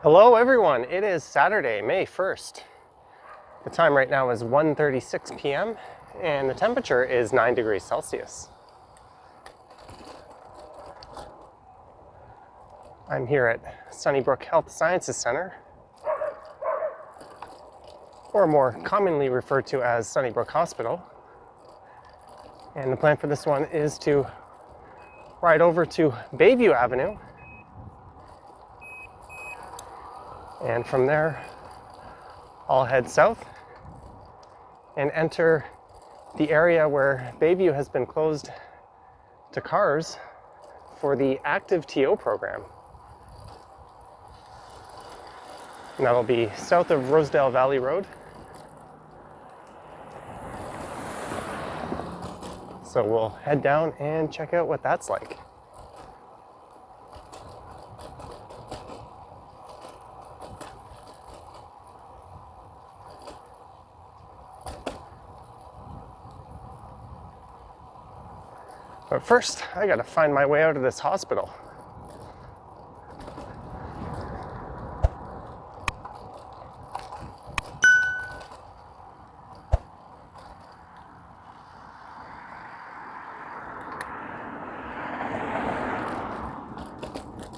Hello everyone, it is Saturday, May 1st. The time right now is 1:36 p.m. and the temperature is 9 degrees Celsius. I'm here at Sunnybrook Health Sciences Center, or more commonly referred to as Sunnybrook Hospital. And the plan for this one is to ride over to Bayview Avenue, and from there I'll head south and enter the area where Bayview has been closed to cars for the ActiveTO program. And that'll be south of Rosedale Valley Road. So we'll head down and check out what that's like. But first, I gotta find my way out of this hospital.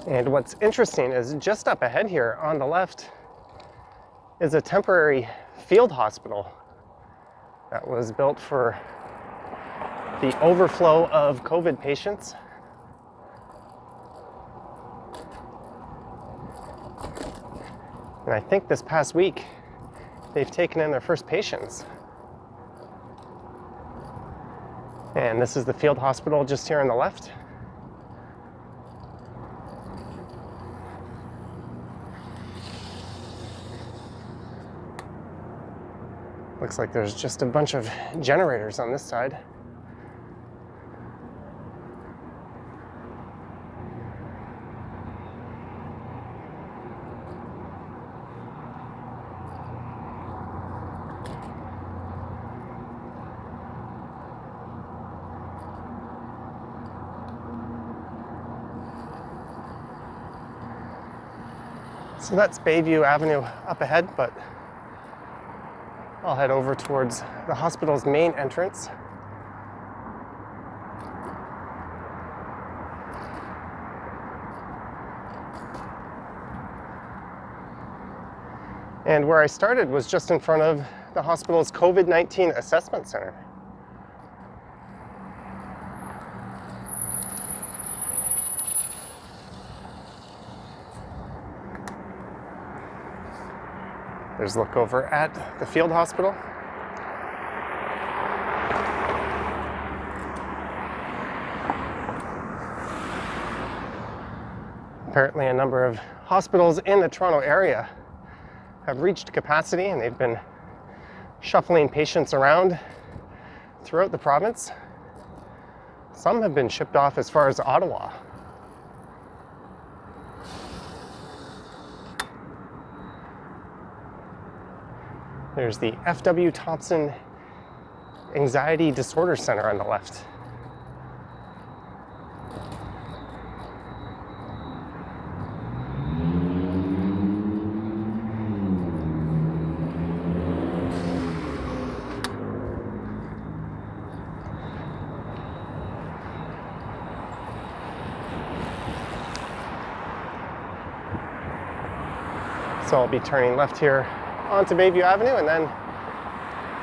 And what's interesting is just up ahead here on the left is a temporary field hospital that was built for the overflow of COVID patients. And I think this past week they've taken in their first patients. And this is the field hospital just here on the left. Looks like there's just a bunch of generators on this side. So that's Bayview Avenue up ahead, but I'll head over towards the hospital's main entrance. And where I started was just in front of the hospital's COVID-19 assessment center. There's a look over at the field hospital. Apparently a number of hospitals in the Toronto area have reached capacity and they've been shuffling patients around throughout the province. Some have been shipped off as far as Ottawa. There's the F.W. Thompson Anxiety Disorder Center on the left. So I'll be turning left here onto Bayview Avenue and then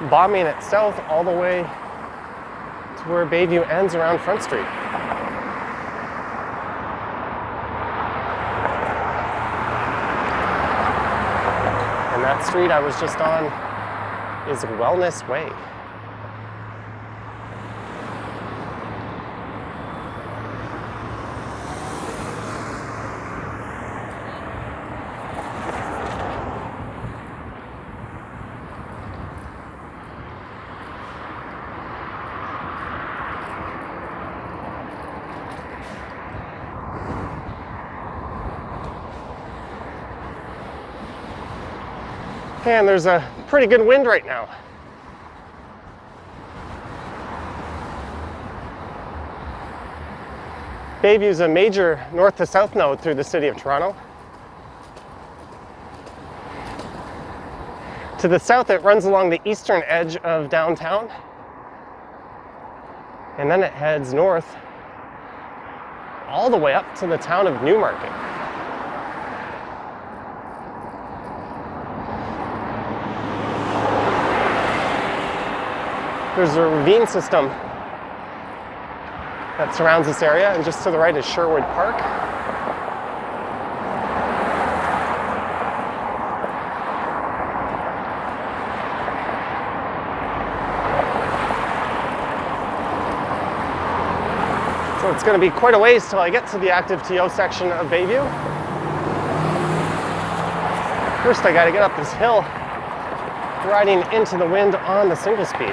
bombing it south all the way to where Bayview ends around Front Street. And that street I was just on is Wellness Way. And there's a pretty good wind right now. Bayview is a major north to south node through the city of Toronto. To the south, it runs along the eastern edge of downtown, and then it heads north all the way up to the town of Newmarket. There's a ravine system that surrounds this area, and just to the right is Sherwood Park. So it's going to be quite a ways till I get to the ActiveTO section of Bayview. First, I got to get up this hill, riding into the wind on the single speed.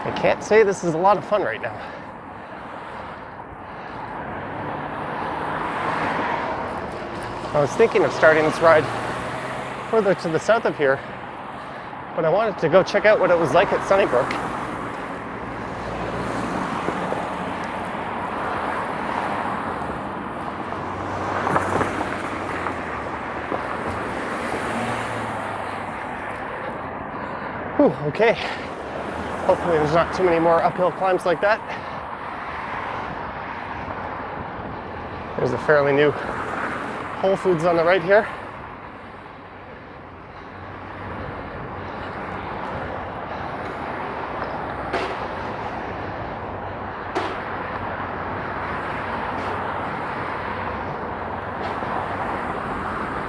I can't say this is a lot of fun right now. I was thinking of starting this ride further to the south of here, but I wanted to go check out what it was like at Sunnybrook. Whew, okay. Hopefully there's not too many more uphill climbs like that. There's a fairly new Whole Foods on the right here.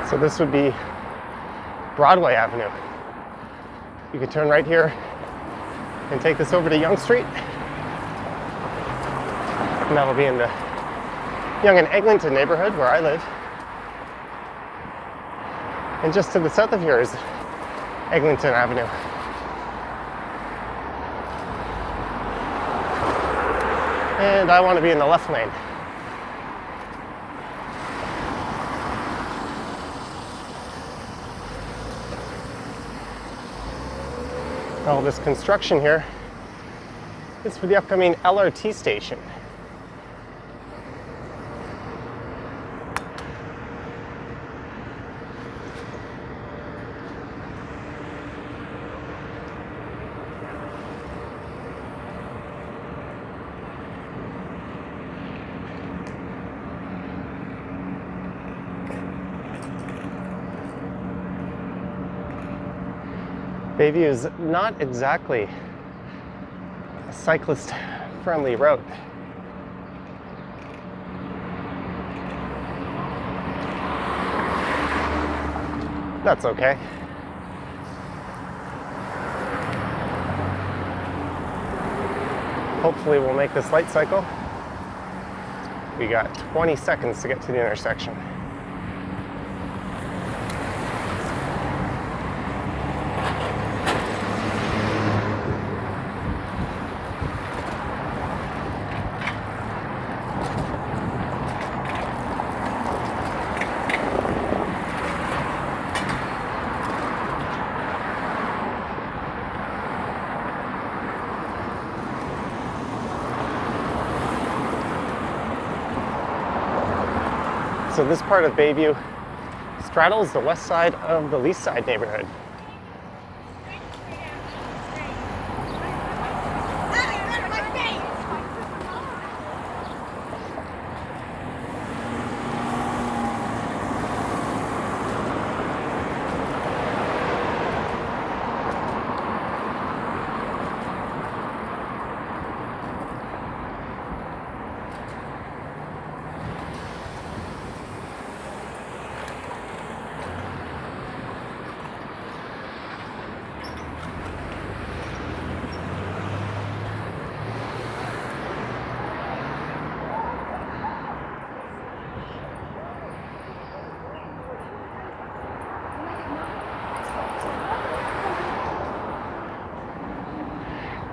So this would be Broadway Avenue. You could turn right here and take this over to Yonge Street. And that'll be in the Yonge and Eglinton neighborhood where I live. And just to the south of here is Eglinton Avenue. And I want to be in the left lane. All this construction here is for the upcoming LRT station. Bayview is not exactly a cyclist-friendly route. That's okay. Hopefully we'll make this light cycle. We got 20 seconds to get to the intersection. So this part of Bayview straddles the west side of the Least Side neighborhood.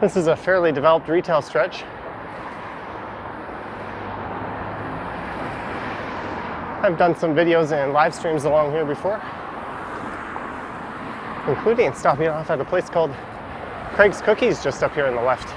This is a fairly developed retail stretch. I've done some videos and live streams along here before, including stopping off at a place called Craig's Cookies just up here on the left.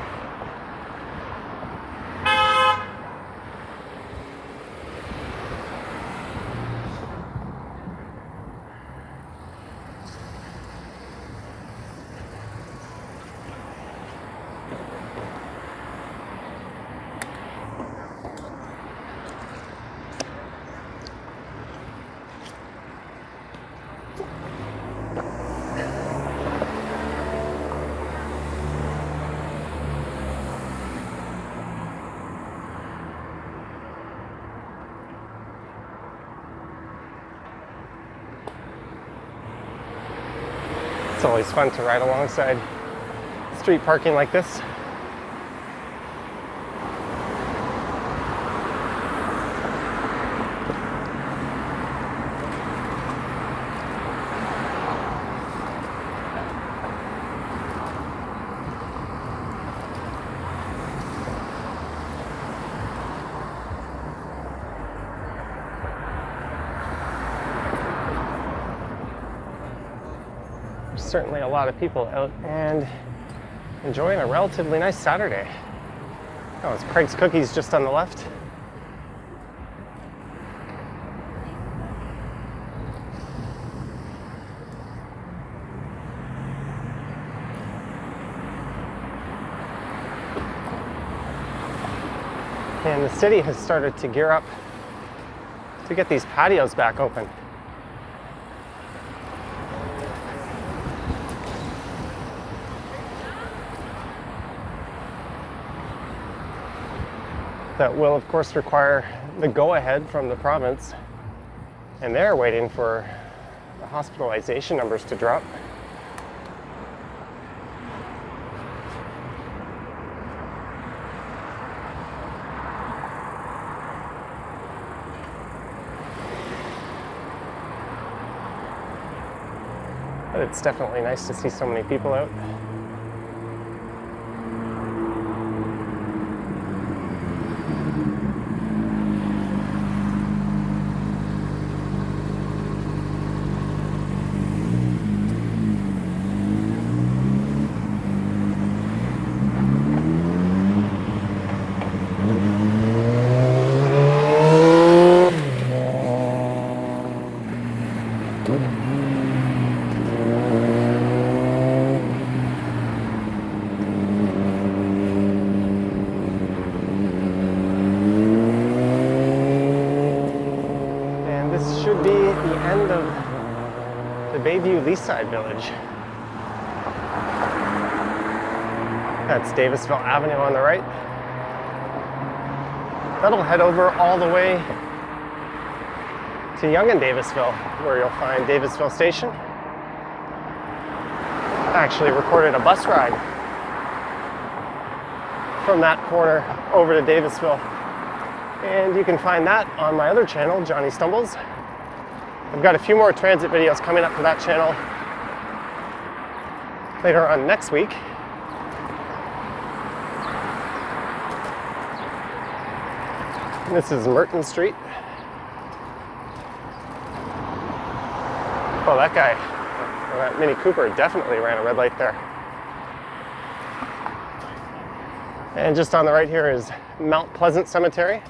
It's always fun to ride alongside street parking like this. Certainly a lot of people out and enjoying a relatively nice Saturday. Oh, it's Craig's Cookies just on the left. And the city has started to gear up to get these patios back open. That will, of course, require the go-ahead from the province, and they're waiting for the hospitalization numbers to drop. But it's definitely nice to see so many people out. Bayview Leaside Village. That's Davisville Avenue on the right. That'll head over all the way to Yonge and Davisville, where you'll find Davisville Station. I actually recorded a bus ride from that corner over to Davisville, and you can find that on my other channel, Johnny Stumbles. I've got a few more transit videos coming up for that channel later on next week. This is Merton Street. Oh, that guy, that Mini Cooper definitely ran a red light there. And just on the right here is Mount Pleasant Cemetery.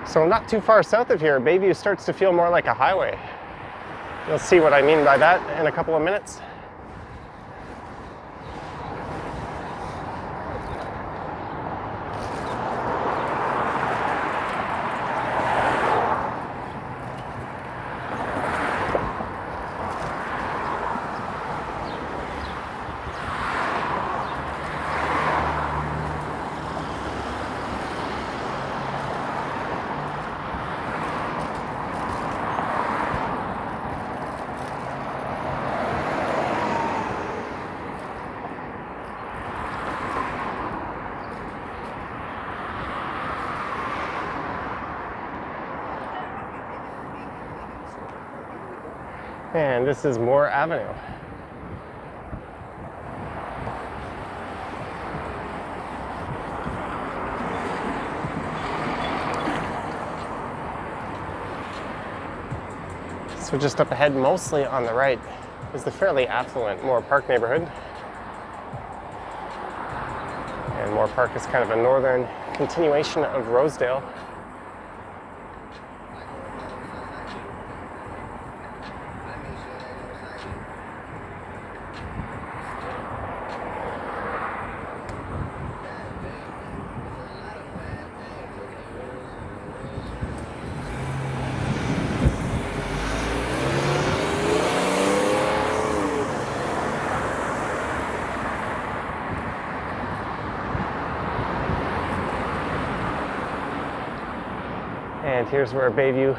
So not too far south of here, Bayview starts to feel more like a highway. You'll see what I mean by that in a couple of minutes. And this is Moore Avenue. So just up ahead, mostly on the right, is the fairly affluent Moore Park neighborhood. And Moore Park is kind of a northern continuation of Rosedale. And here's where Bayview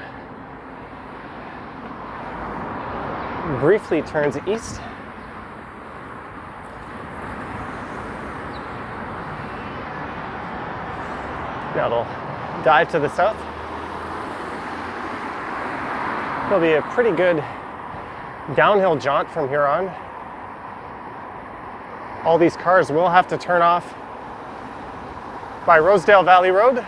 briefly turns east. Now it'll dive to the south. It'll be a pretty good downhill jaunt from here on. All these cars will have to turn off by Rosedale Valley Road.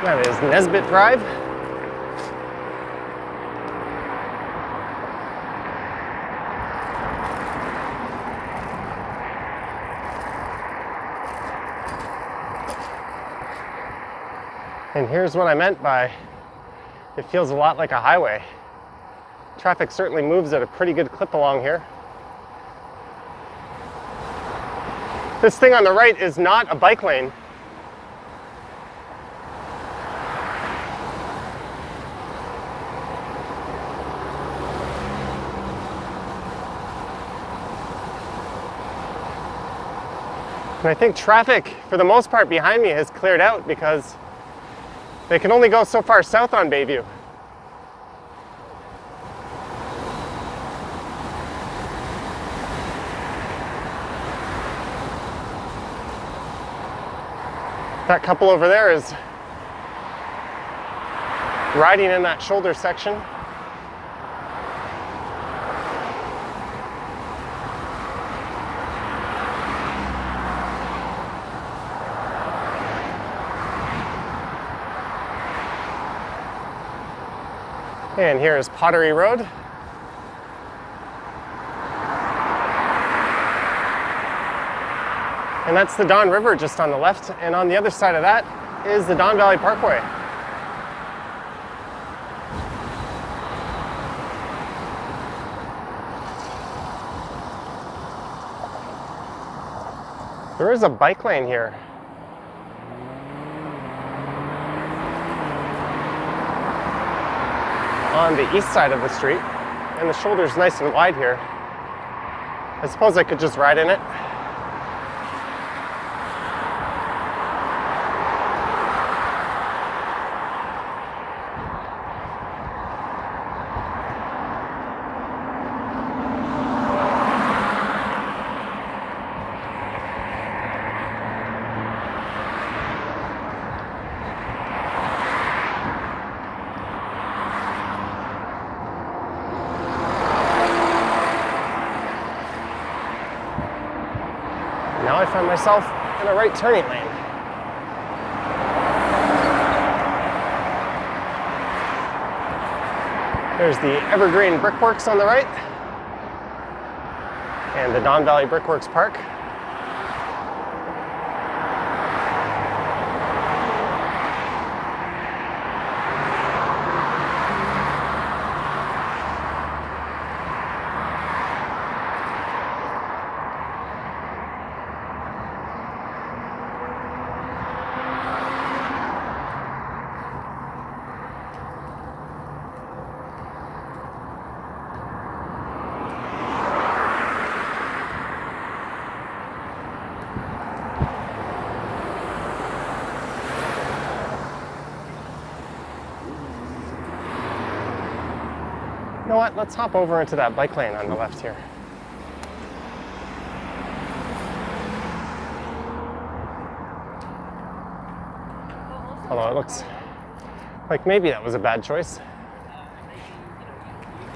That is Nesbitt Drive. And here's what I meant by it feels a lot like a highway. Traffic certainly moves at a pretty good clip along here. This thing on the right is not a bike lane. And I think traffic, for the most part, behind me has cleared out because they can only go so far south on Bayview. That couple over there is riding in that shoulder section. And here is Pottery Road. And that's the Don River just on the left, and on the other side of that is the Don Valley Parkway. There is a bike lane here. On the east side of the street, and the shoulder's nice and wide here. I suppose I could just ride in it. Now I find myself in a right turning lane. There's the Evergreen Brickworks on the right, and the Don Valley Brickworks Park. You know what? Let's hop over into that bike lane on the left here. Although it looks like maybe that was a bad choice.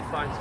Fine.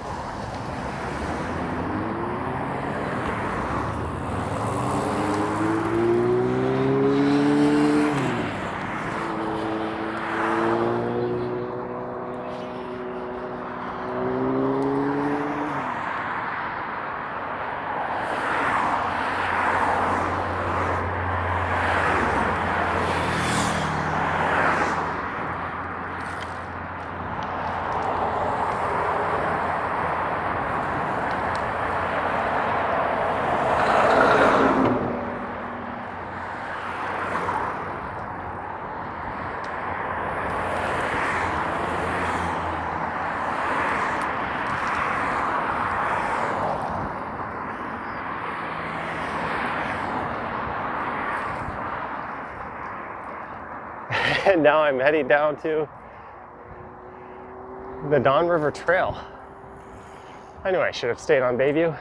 And now I'm heading down to the Don River Trail. I knew I should have stayed on Bayview.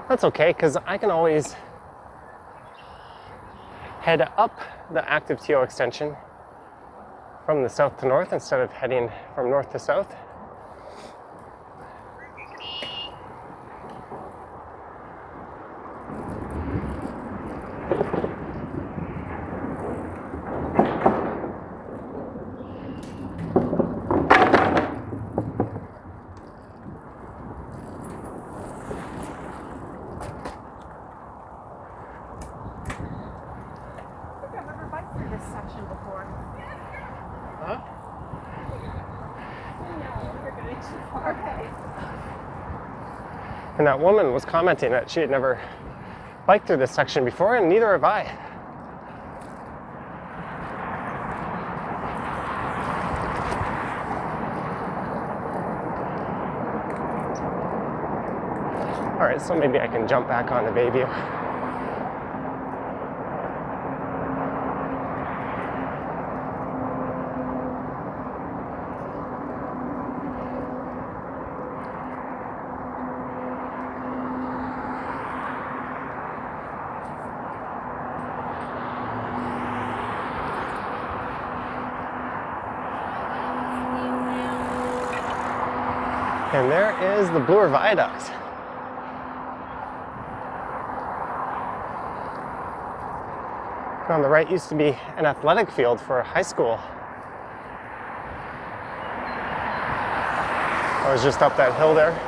That's okay, because I can always head up the ActiveTO extension from the south to north instead of heading from north to south. And that woman was commenting that she had never biked through this section before, and neither have I. All right, so maybe I can jump back onto Bayview. And there is the Bloor Viaduct. On the right used to be an athletic field for a high school. I was just up that hill there.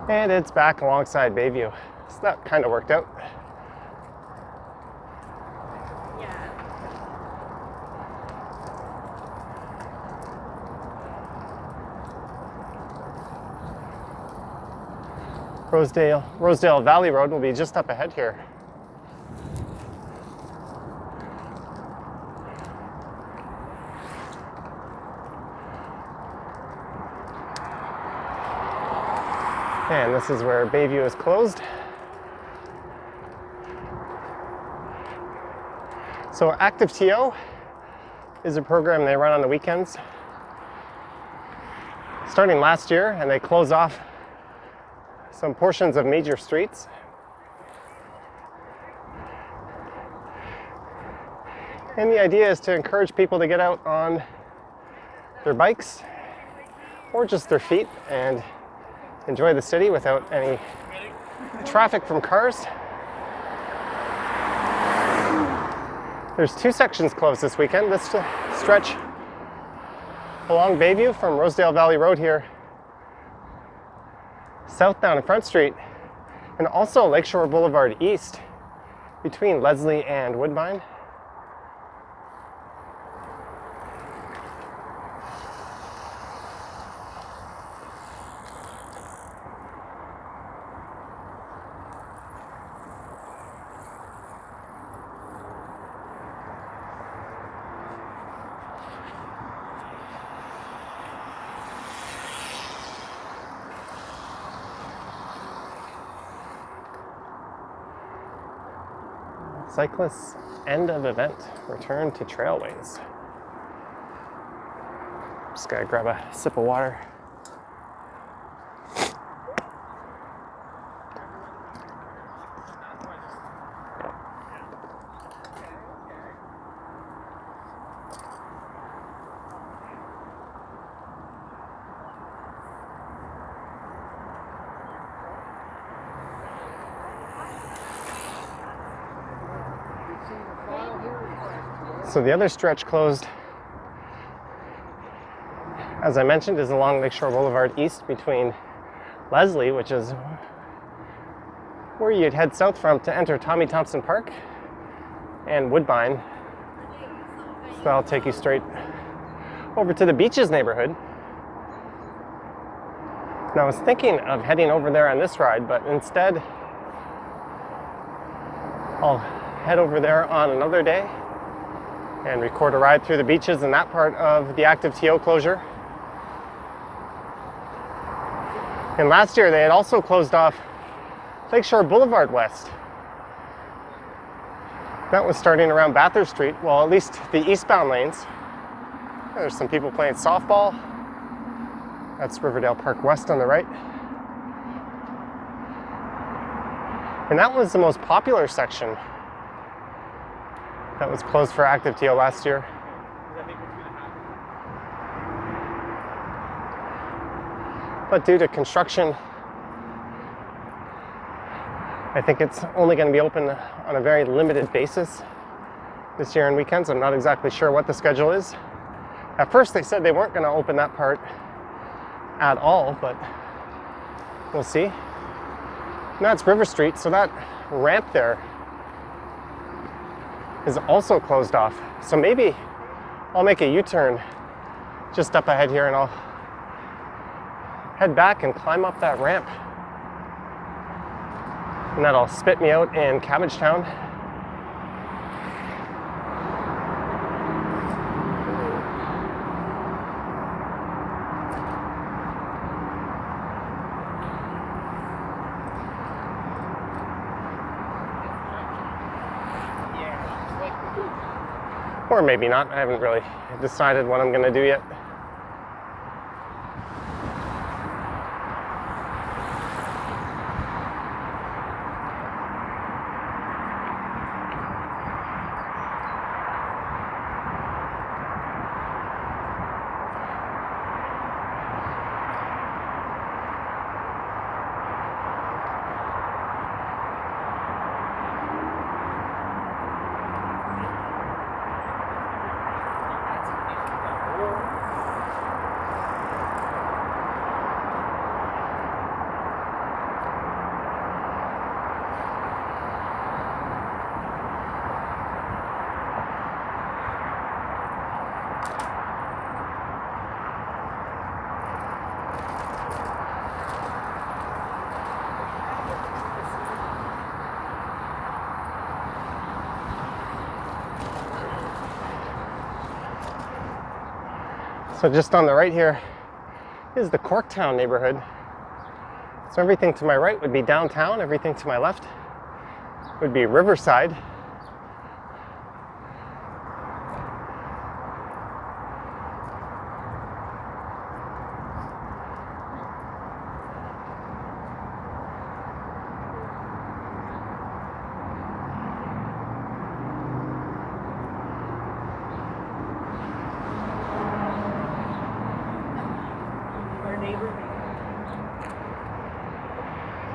And it's back alongside Bayview. So that kind of worked out. Yeah. Rosedale Valley Road will be just up ahead here. And this is where Bayview is closed. So ActiveTO is a program they run on the weekends, starting last year, and they close off some portions of major streets. And the idea is to encourage people to get out on their bikes or just their feet and enjoy the city without any traffic from cars. There's two sections closed this weekend. This stretch along Bayview from Rosedale Valley Road here, south down to Front Street, and also Lakeshore Boulevard east between Wellesley and Woodbine. Cyclists, end of event, return to trailways. Just gotta grab a sip of water. So the other stretch closed as I mentioned, is along Lakeshore Boulevard East between Wellesley, which is where you'd head south from to enter Tommy Thompson Park, and Woodbine. So that'll take you straight over to the Beaches neighborhood. Now I was thinking of heading over there on this ride, but instead I'll head over there on another day and record a ride through the beaches in that part of the ActiveTO closure. And last year they had also closed off Lakeshore Boulevard West. That was starting around Bathurst Street, well, at least the eastbound lanes. There's some people playing softball. That's Riverdale Park West on the right. And that was the most popular section that was closed for ActiveTO last year. But due to construction, I think it's only going to be open on a very limited basis this year on weekends. I'm not exactly sure what the schedule is. At first they said they weren't going to open that part at all, but we'll see. And that's River Street, so that ramp there is also closed off. So maybe I'll make a U-turn just up ahead here and I'll head back and climb up that ramp. And that'll spit me out in Cabbagetown. Or maybe not. I haven't really decided what I'm going to do yet. So just on the right here is the Corktown neighborhood. So everything to my right would be downtown, everything to my left would be Riverside.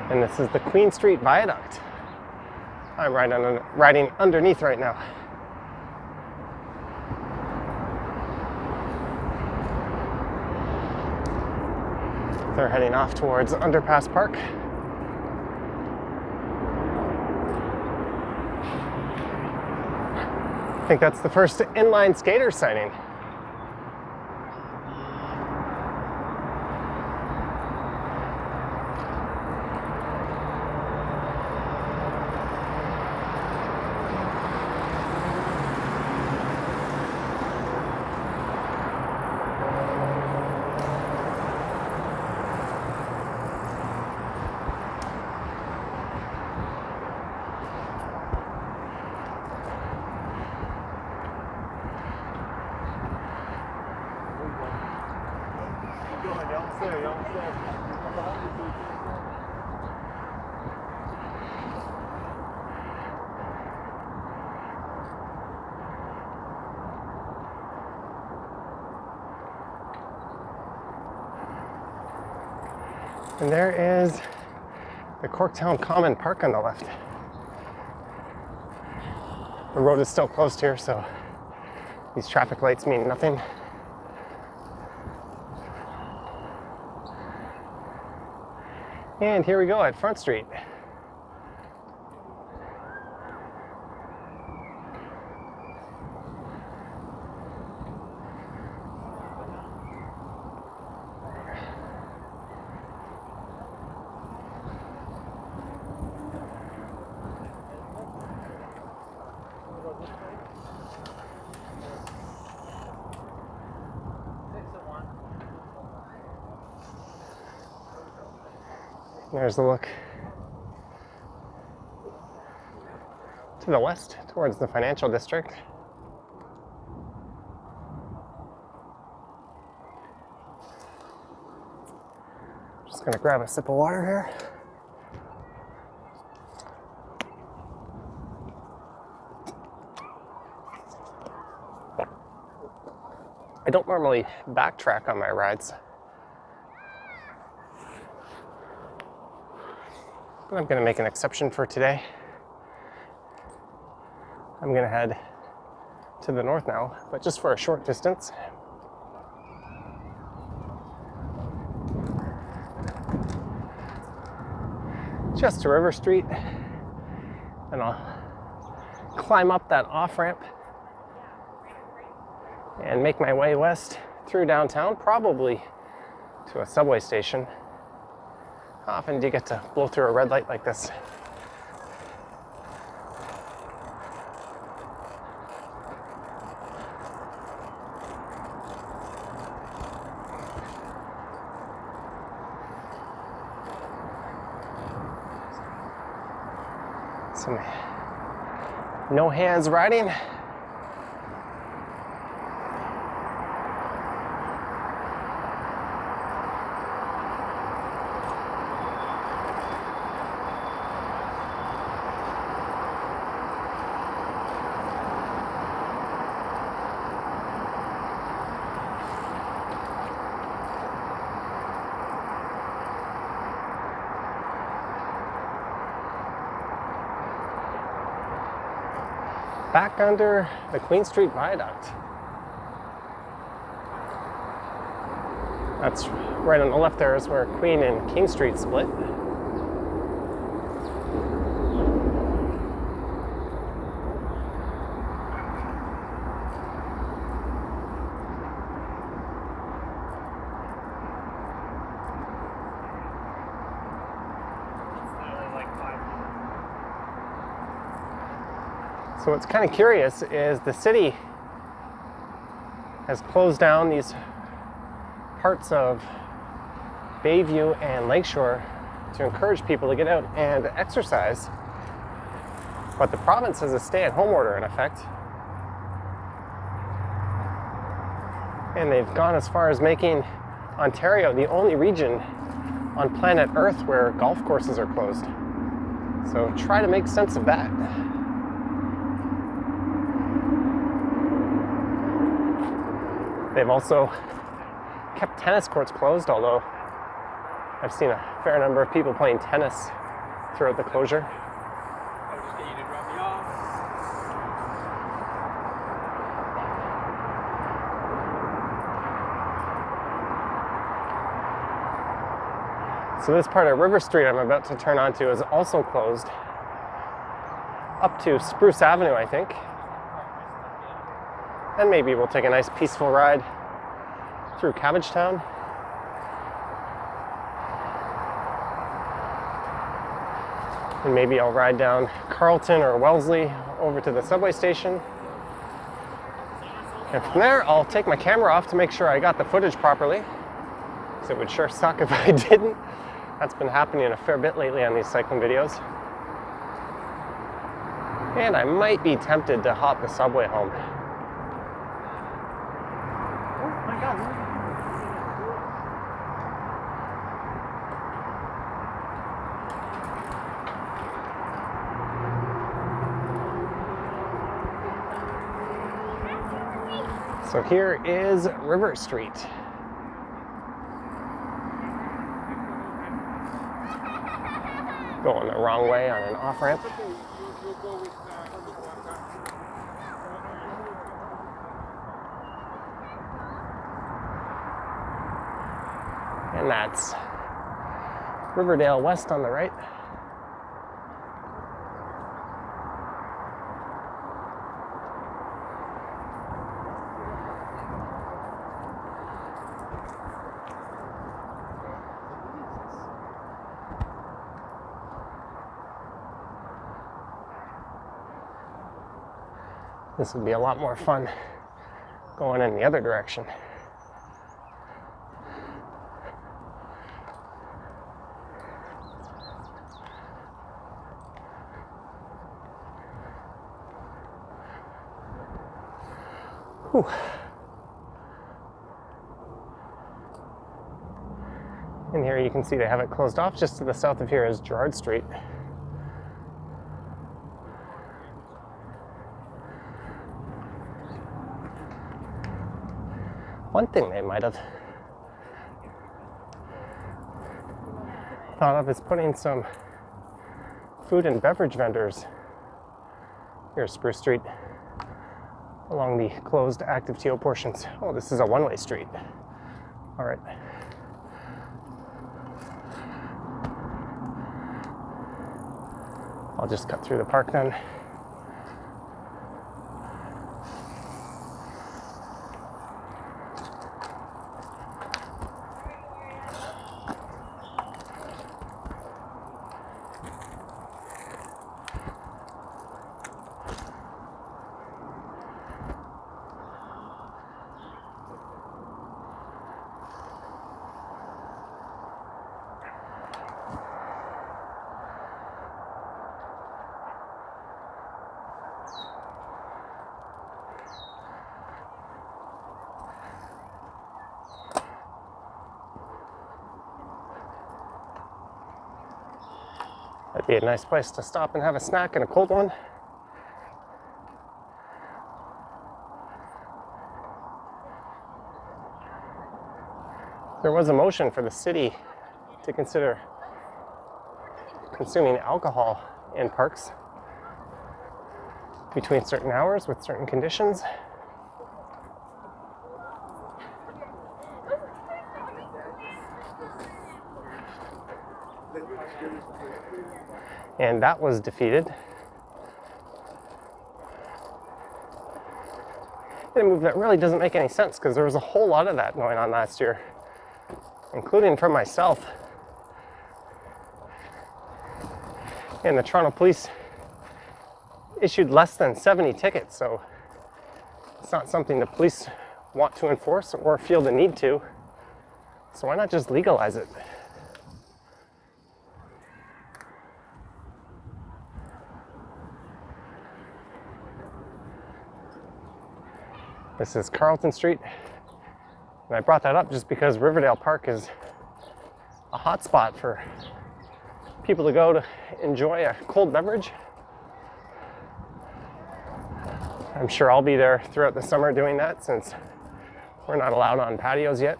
And this is the Queen Street Viaduct. I'm riding underneath right now. They're heading off towards Underpass Park. I think that's the first inline skater sighting. And there is the Corktown Common Park on the left. The road is still closed here, so these traffic lights mean nothing. And here we go at Front Street. There's the look to the west towards the financial district. Just gonna grab a sip of water here. I don't normally backtrack on my rides, but I'm going to make an exception for today. I'm going to head to the north now, but just for a short distance. Just to River Street, and I'll climb up that off-ramp and make my way west through downtown, probably to a subway station. How often do you get to blow through a red light like this? Some no hands riding. Back under the Queen Street Viaduct. That's right on the left there is where Queen and King Street split. So what's kind of curious is the city has closed down these parts of Bayview and Lakeshore to encourage people to get out and exercise. But the province has a stay-at-home order in effect. And they've gone as far as making Ontario the only region on planet Earth where golf courses are closed. So try to make sense of that. They've also kept tennis courts closed, although I've seen a fair number of people playing tennis throughout the closure. I'll just get you to drop me off. So this part of River Street I'm about to turn onto is also closed up to Spruce Avenue, I think. And maybe we'll take a nice peaceful ride through Cabbagetown. And maybe I'll ride down Carlton or Wellsely over to the subway station. And from there, I'll take my camera off to make sure I got the footage properly, because it would sure suck if I didn't. That's been happening a fair bit lately on these cycling videos. And I might be tempted to hop the subway home. So here is River Street. Going the wrong way on an off-ramp. And that's Riverdale West on the right. This would be a lot more fun going in the other direction. Whew. And here you can see they have it closed off. Just to the south of here is Gerrard Street. One thing they might have thought of is putting some food and beverage vendors here, Spruce Street, along the closed ActiveTO portions. Oh, this is a one-way street. All right. I'll just cut through the park then. That'd be a nice place to stop and have a snack and a cold one. There was a motion for the city to consider consuming alcohol in parks between certain hours with certain conditions. And that was defeated. In a move that really doesn't make any sense because there was a whole lot of that going on last year, including from myself. And the Toronto Police issued less than 70 tickets, so it's not something the police want to enforce or feel the need to. So why not just legalize it? This is Carlton Street, and I brought that up just because Riverdale Park is a hot spot for people to go to enjoy a cold beverage. I'm sure I'll be there throughout the summer doing that since we're not allowed on patios yet.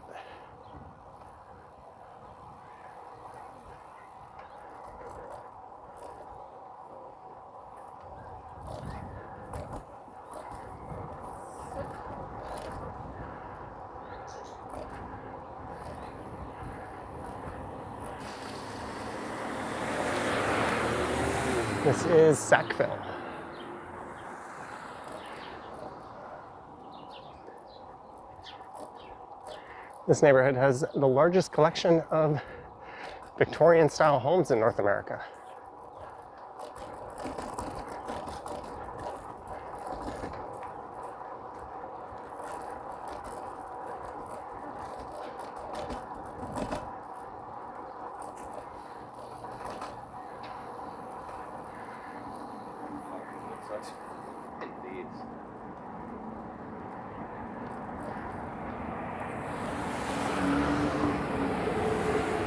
This is Sackville. This neighborhood has the largest collection of Victorian-style homes in North America.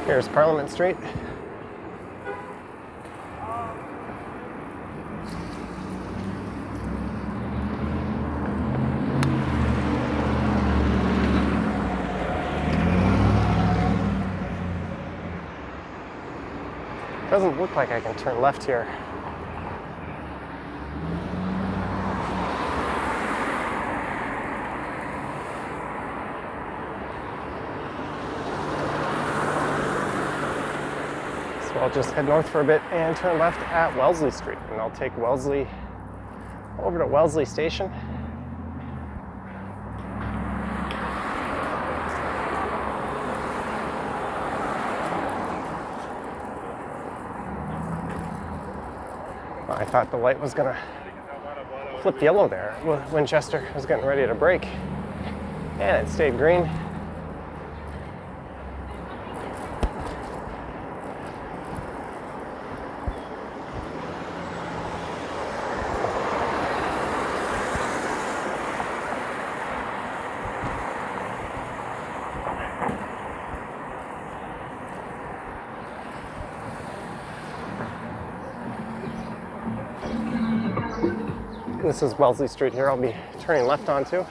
Here's Parliament Street. Doesn't look like I can turn left here. So I'll just head north for a bit and turn left at Wellesley Street, and I'll take Wellesley over to Wellesley Station. I thought the light was gonna flip yellow there. Winchester was getting ready to brake, and it stayed green. This is Wellesley Street here. I'll be turning left onto.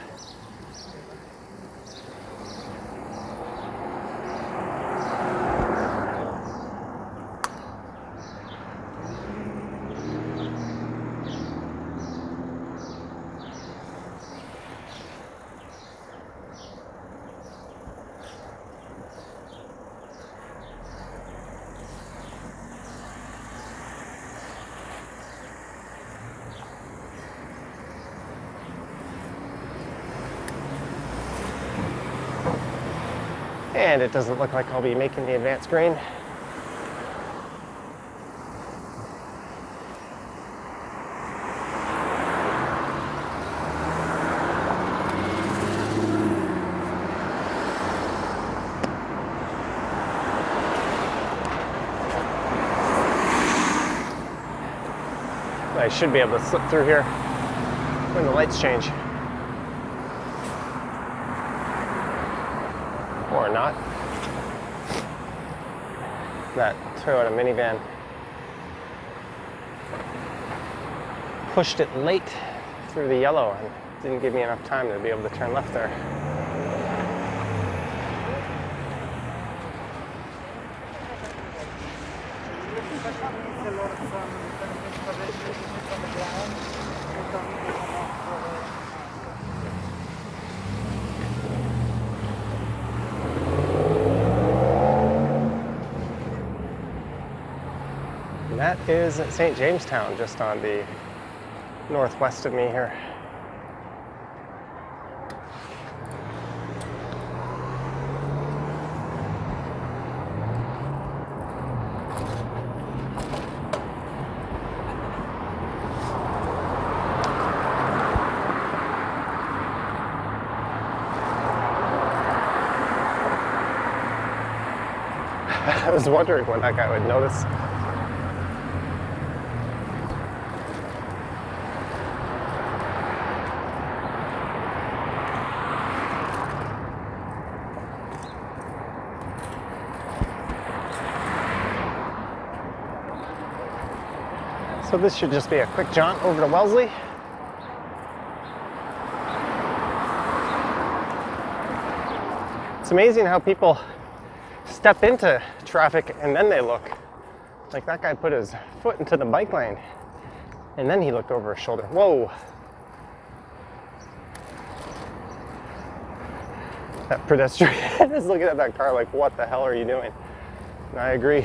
And it doesn't look like I'll be making the advanced green. I should be able to slip through here when the lights change. Or not. That Toyota minivan pushed it late through the yellow and didn't give me enough time to be able to turn left there. That is St. Jamestown, just on the northwest of me here. I was wondering when that guy would notice. So this should just be a quick jaunt over to Wellesley. It's amazing how people step into traffic and then they look. Like that guy put his foot into the bike lane and then he looked over his shoulder. Whoa. That pedestrian is looking at that car like, what the hell are you doing? And I agree.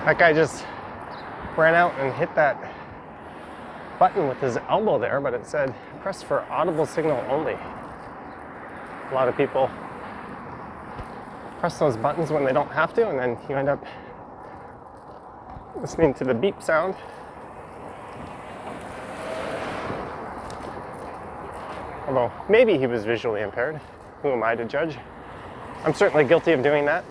That guy just ran out and hit that button with his elbow there, but it said press for audible signal only. A lot of people press those buttons when they don't have to, and then you end up listening to the beep sound. Although maybe he was visually impaired. Who am I to judge? I'm certainly guilty of doing that.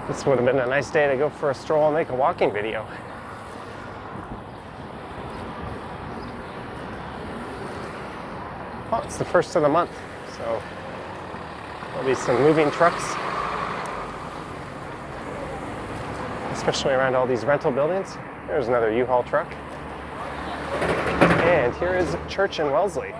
This would have been a nice day to go for a stroll and make a walking video. Well, it's the first of the month, so there'll be some moving trucks, especially around all these rental buildings. There's another U-Haul truck. And here is church in Wellsely.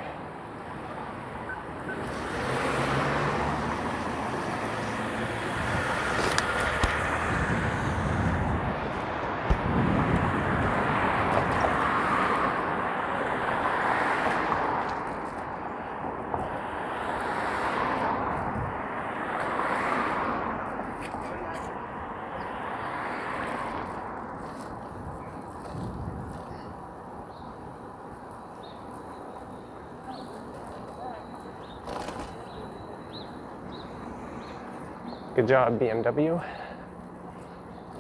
Good job, BMW.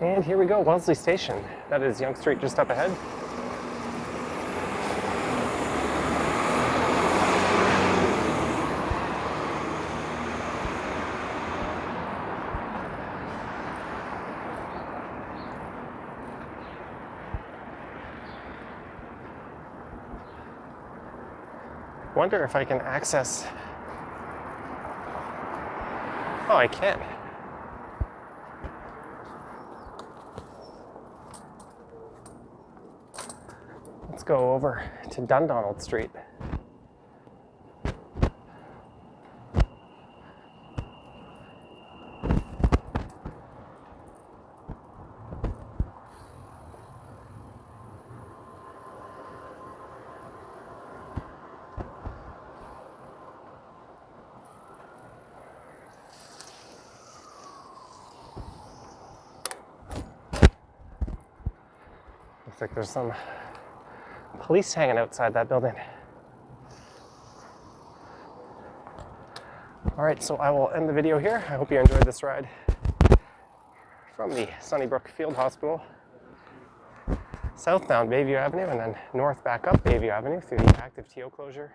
And here we go, Wellesley Station. That is Yonge Street just up ahead. Wonder if I can access. Oh, I can. Let's go over to Dundonald Street. Looks like there's some police hanging outside that building. All right, so I will end the video here. I hope you enjoyed this ride from the Sunnybrook Field Hospital, southbound Bayview Avenue, and then north back up Bayview Avenue through the ActiveTO closure,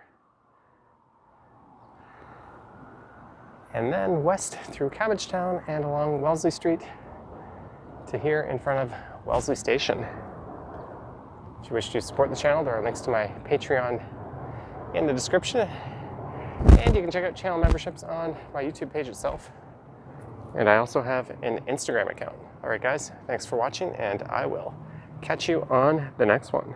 and then west through Cabbagetown and along Wellesley Street to here in front of Wellesley Station. If you wish to support the channel, there are links to my Patreon in the description. And you can check out channel memberships on my YouTube page itself. And I also have an Instagram account. All right, guys, thanks for watching, and I will catch you on the next one.